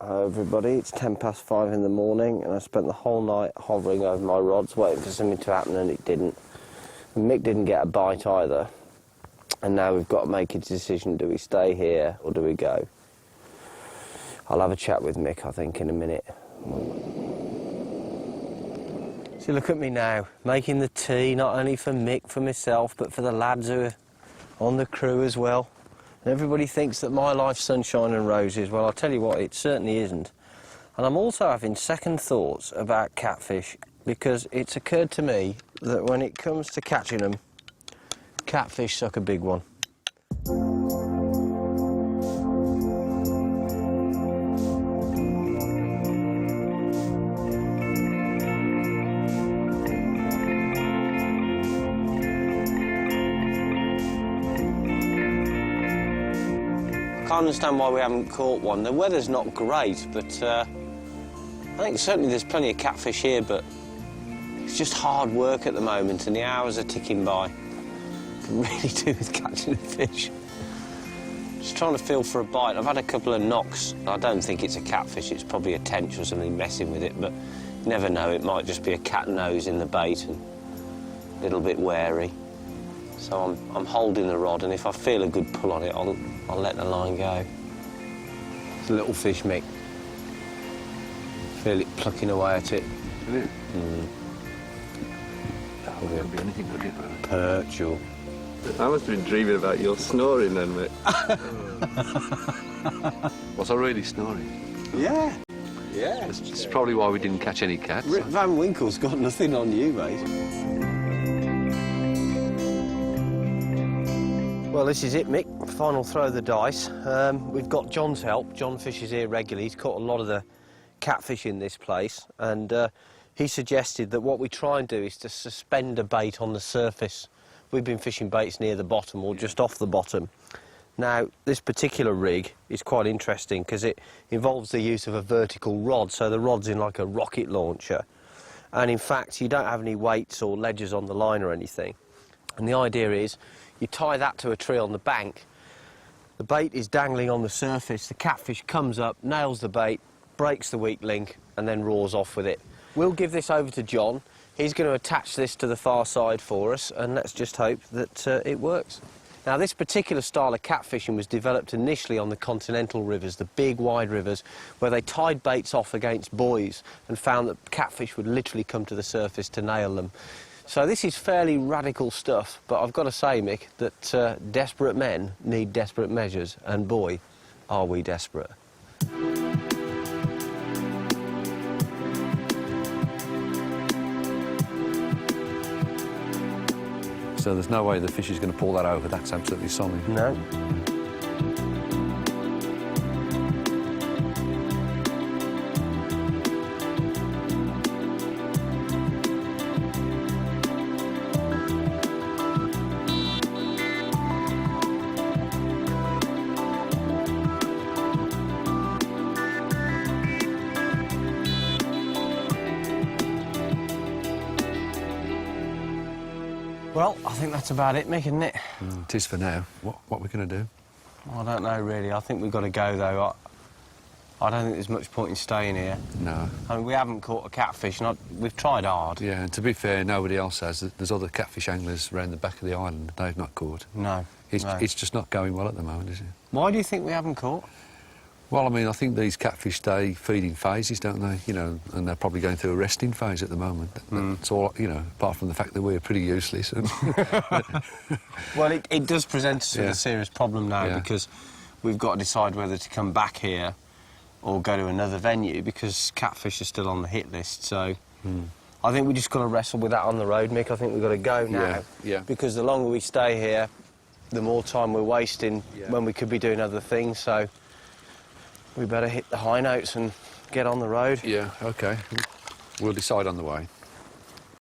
Hi everybody, it's 5:10 in the morning and I spent the whole night hovering over my rods waiting for something to happen and it didn't. And Mick didn't get a bite either. And now we've got to make a decision, do we stay here or do we go? I'll have a chat with Mick, I think, in a minute. See, look at me now, making the tea not only for Mick, for myself, but for the lads who are on the crew as well. And everybody thinks that my life's sunshine and roses. Well, I'll tell you what, it certainly isn't. And I'm also having second thoughts about catfish because it's occurred to me that when it comes to catching them, catfish suck a big one. I can't understand why we haven't caught one. The weather's not great, but I think certainly there's plenty of catfish here, but it's just hard work at the moment and the hours are ticking by. Can really do with catching a fish. Just trying to feel for a bite. I've had a couple of knocks. I don't think it's a catfish, it's probably a tench or something messing with it, but you never know, it might just be a cat nose in the bait and a little bit wary. So I'm holding the rod, and if I feel a good pull on it, I'll let the line go. It's a little fish, Mick. Feel it plucking away at it. Isn't it? Mm. That won't be anything, could it, really? Perch or... I must have been dreaming about your snoring then, Mick. Was I really snoring? Yeah. Yeah. It's probably why we didn't catch any cats. Rip Van Winkle's got nothing on you, mate. Well, this is it, Mick. Final throw of the dice. We've got John's help. John fishes here regularly. He's caught a lot of the catfish in this place, and he suggested that what we try and do is to suspend a bait on the surface. We've been fishing baits near the bottom or just off the bottom. Now, this particular rig is quite interesting because it involves the use of a vertical rod, so the rod's in like a rocket launcher. And in fact, you don't have any weights or ledges on the line or anything. And the idea is you tie that to a tree on the bank, the bait is dangling on the surface, the catfish comes up, nails the bait, breaks the weak link, and then roars off with it. We'll give this over to John. He's going to attach this to the far side for us, and let's just hope that it works. Now, this particular style of catfishing was developed initially on the continental rivers, the big, wide rivers, where they tied baits off against buoys and found that catfish would literally come to the surface to nail them. So this is fairly radical stuff, but I've got to say, Mick, that desperate men need desperate measures, and boy, are we desperate. So there's no way the fish is going to pull that over. That's absolutely solid. No. Well, I think that's about it, Mick, isn't it? It is for now. What are we going to do? I don't know, really. I think we've got to go, though. I don't think there's much point in staying here. No. I mean, we haven't caught a catfish, and we've tried hard. Yeah, and to be fair, nobody else has. There's other catfish anglers around the back of the island they've not caught. No, no. It's just not going well at the moment, is it? Why do you think we haven't caught? Well, I mean, I think these catfish stay feeding phases, don't they? You know, and they're probably going through a resting phase at the moment. That's all, you know, apart from the fact that we're pretty useless. Well, it does present us with a serious problem now because we've got to decide whether to come back here or go to another venue because catfish are still on the hit list, so... I think we just got to wrestle with that on the road, Mick. I think we've got to go now. Yeah. Because the longer we stay here, the more time we're wasting when we could be doing other things, so... We better hit the high notes and get on the road. Yeah, OK. We'll decide on the way.